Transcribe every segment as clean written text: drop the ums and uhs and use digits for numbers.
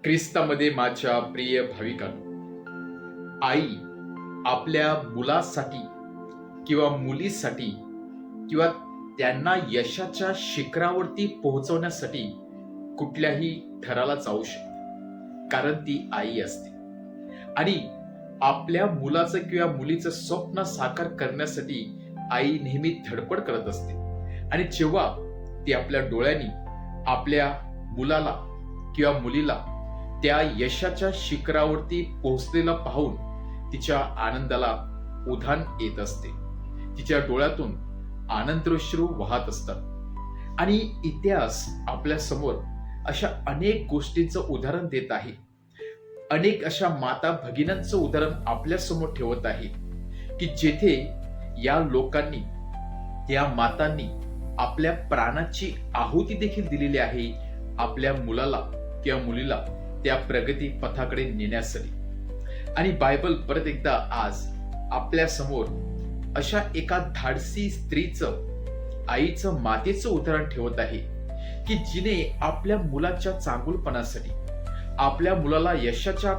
ख्रिस्तामध्ये माझ्या प्रिय भाविकांनो, आई आपल्या मुलासाठी किंवा मुलीसाठी किंवा त्यांना यशाच्या शिखरावरती पोहोचवण्यासाठी कुठल्याही थराला जाऊ शकते, कारण ती आई असते. आणि आपल्या मुलाचं किंवा मुलीचं स्वप्न साकार करण्यासाठी आई नेहमी धडपड करत असते. आणि जेव्हा ती आपल्या डोळ्यांनी आपल्या मुलाला किंवा मुलीला त्या यशाच्या शिखरावरती पोहोचलेला पाहून तिच्या आनंदाला उधाण येत असते. तिच्या डोळ्यातून आनंदाश्रू वाहत असतात. आणि इतिहास आपल्या समोर अशा अनेक गोष्टींचं उदाहरण देत आहे. अनेक अशा माता भगिनींचं उदाहरण आपल्या समोर ठेवत आहे की जेथे या लोकांनी, या मातांनी आपल्या प्राणाची आहुती देखील दिलेली आहे आपल्या मुलाला किंवा मुलीला त्या प्रगती पथाकडे नेण्यासाठी. आणि बायबल परत एकदा आज आपल्या समोर अशा एका धाडसी स्त्रीचं, आईचं, मातेचं उदाहरण ठेवत आहे की जिने आपल्या मुलाच्या चांगुलपणासाठी, आपल्या मुलाला यशाच्या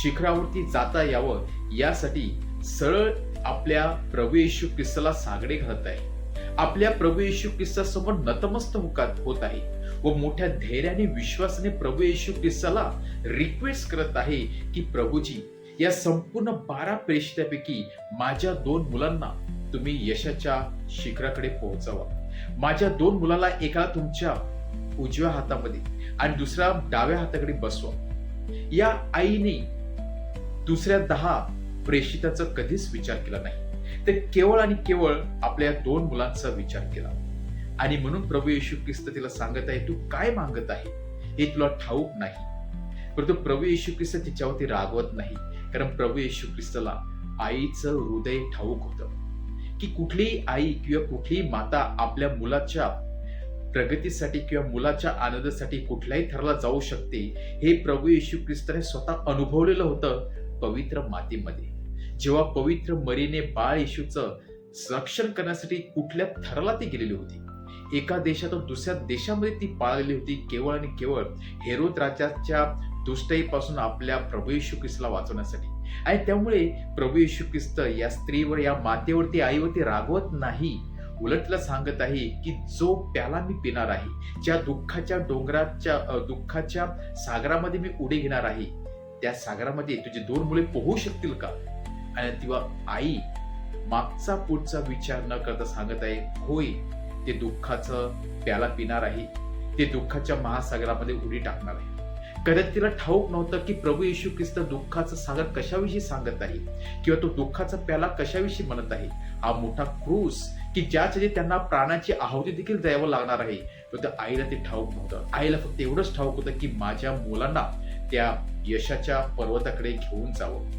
शिखरावरती जाता यावं यासाठी सरळ आपल्या प्रभू येशू ख्रिस्ताला साकडे घालत आहे. आपल्या प्रभू येशू ख्रिस्तासमोर नतमस्तक होत आहे व मोठ्या धैर्याने, विश्वासाने प्रभू येशू ख्रिस्ताला रिक्वेस्ट करत आहे की प्रभूजी, या संपूर्ण 12 प्रेषितांपैकी माझ्या 2 मुलांना तुम्ही यशाच्या शिखराकडे पोहोचवा. माझ्या 2 मुलाला एका तुमच्या उजव्या हातामध्ये आणि दुसऱ्या डाव्या हाताकडे बसवा. या आईने दुसऱ्या 10 प्रेषितांचा कधीच विचार केला नाही, तर केवळ आणि केवळ आपल्या 2 मुलांचा विचार केला. आणि म्हणून प्रभू येशू ख्रिस्त तिला सांगत आहे, तू काय मागत आहे हे तुला ठाऊक नाही. परंतु प्रभू येशू ख्रिस्त तिच्यावरती रागवत नाही, कारण प्रभू येशू ख्रिस्ताला आईचं हृदय ठाऊक होतं की कुठलीही आई किंवा कुठलीही माता आपल्या मुलाच्या प्रगतीसाठी किंवा मुलाच्या आनंदासाठी कुठल्याही थराला जाऊ शकते. हे प्रभू येशू ख्रिस्ताने स्वतः अनुभवलेलं होतं पवित्र मातेमध्ये. जेव्हा पवित्र मरीने बाळ येशूचं रक्षण करण्यासाठी कुठल्या थराला ती गेलेली होती. एका देशातून दुसऱ्या देशामध्ये ती पाळलेली होती, केवळ आणि केवळ हेरोद राजाच्या दुष्टाईपासून आपल्या प्रभू येशू ख्रिस्ताला वाचवण्यासाठी. आणि त्यामुळे प्रभू येशू ख्रिस्त या स्त्रीवर, या मातेवरती, आईवरती रागवत नाही. उलट तिला सांगत आहे की जो प्याला मी पिणार आहे, ज्या दुःखाच्या डोंगराच्या, दुःखाच्या सागरामध्ये मी उडी घेणार आहे, त्या सागरामध्ये तुझी 2 मुले पोहू शकतील का? आणि तेव्हा आई मागचा पुढचा विचार न करता सांगत आहे, होय, ते दुःखाचं प्याला पिणार आहे, ते दुःखाच्या महासागरामध्ये उडी टाकणार आहे. कदाचित तिला ठाऊक नव्हतं की प्रभू येशू ख्रिस्त दुःखाचा सागर कशाविषयी सांगत आहे किंवा तो दुःखाचा प्याला कशाविषयी म्हणत आहे. हा मोठा क्रूस की ज्यासाठी त्यांना प्राणाची आहुती देखील द्यावं लागणार आहे. तर आईला ते ठाऊक नव्हतं. आईला फक्त एवढंच ठाऊक होतं की माझ्या मुलांना त्या यशाच्या पर्वताकडे घेऊन जावं.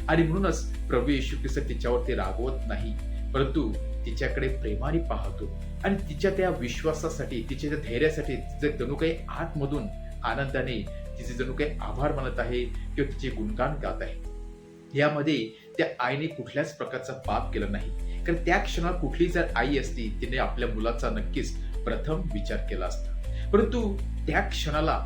आणि म्हणूनच प्रभू येशू ख्रिस्त तिच्यावरती रागवत नाही, परंतु तिच्याकडे प्रेमाने पाहतो आणि तिच्या त्या विश्वासासाठी, तिच्या त्या धैर्यासाठी तिचे जणू काही आतमधून आनंदाने तिचे जणू काही आभार मानत आहे किंवा तिचे गुणगान गात आहे. यामध्ये त्या आईने कुठल्याच प्रकारचा पाप केला नाही, कारण त्या क्षणात कुठली जर आई असती तिने आपल्या मुलाचा नक्कीच प्रथम विचार केला असता. परंतु त्या क्षणाला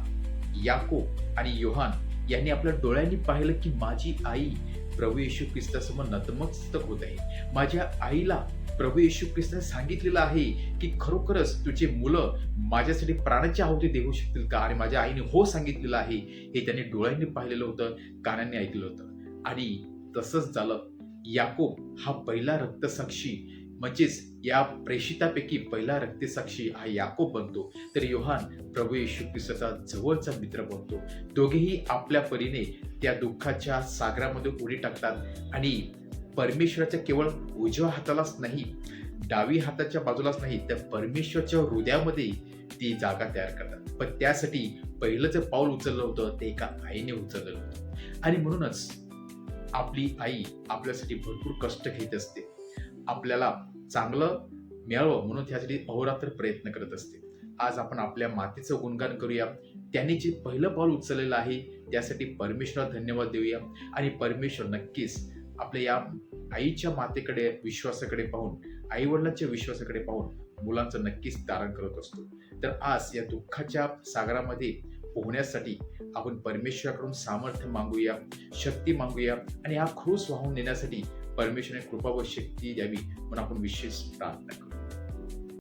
याकोब आणि योहान यांनी आपल्या डोळ्यांनी पाहिलं की माझी आई प्रभू येशू ख्रिस्तासमोर नतमस्तक होत आहे. माझ्या आईला प्रभू येशू ख्रिस्ताने सांगितलेलं आहे की खरोखरच तुझे मुलं माझ्यासाठी प्राणाची आहुती देऊ शकतील का? आणि माझ्या आईने हो सांगितलेलं आहे. हे त्यांनी डोळ्यांनी पाहिलेलं होतं, कानांनी ऐकलं होतं. आणि तसंच झालं. याकोब हा पहिला रक्तसाक्षी, म्हणजेच या प्रेषितापैकी पहिला रक्तसाक्षी हा याकोब बनतो, तर योहान प्रभू येशू ख्रिस्ताचा जवळचा मित्र बनतो. दोघेही आपल्या परीने त्या दुःखाच्या सागरामध्ये उडी टाकतात आणि परमेश्वराच्या केवळ उजव्या हातालाच नाही, डावी हाताच्या बाजूलाच नाही, तर परमेश्वराच्या हृदयामध्ये ती जागा तयार करतात. पण त्यासाठी पहिलं जे पाऊल उचललं होतं ते एका आईने उचललेलं होतं. आणि म्हणूनच आपली आई आपल्यासाठी भरपूर कष्ट घेत असते, आपल्याला चांगलं मिळावं म्हणून त्यासाठी अहोरात्र प्रयत्न करत असते. आज आपण आपल्या मातेचं गुणगान करूया. त्याने जे पहिलं पाऊल उचललेलं आहे त्यासाठी परमेश्वराला धन्यवाद देऊया. आणि परमेश्वर नक्कीच आपल्या या आईच्या मातेकडे, विश्वासाकडे पाहून, आई वडिलांच्या विश्वासाकडे पाहून मुलांचं नक्कीच तारण करत असतो. तर आज या दुःखाच्या सागरामध्ये पोहण्यासाठी आपण परमेश्वराकडून सामर्थ्य मागूया, शक्ती मागूया आणि हा क्रूस वाहून नेण्यासाठी परमेश्वराने कृपा व शक्ती द्यावी म्हणून आपण विशेष प्रार्थना करू.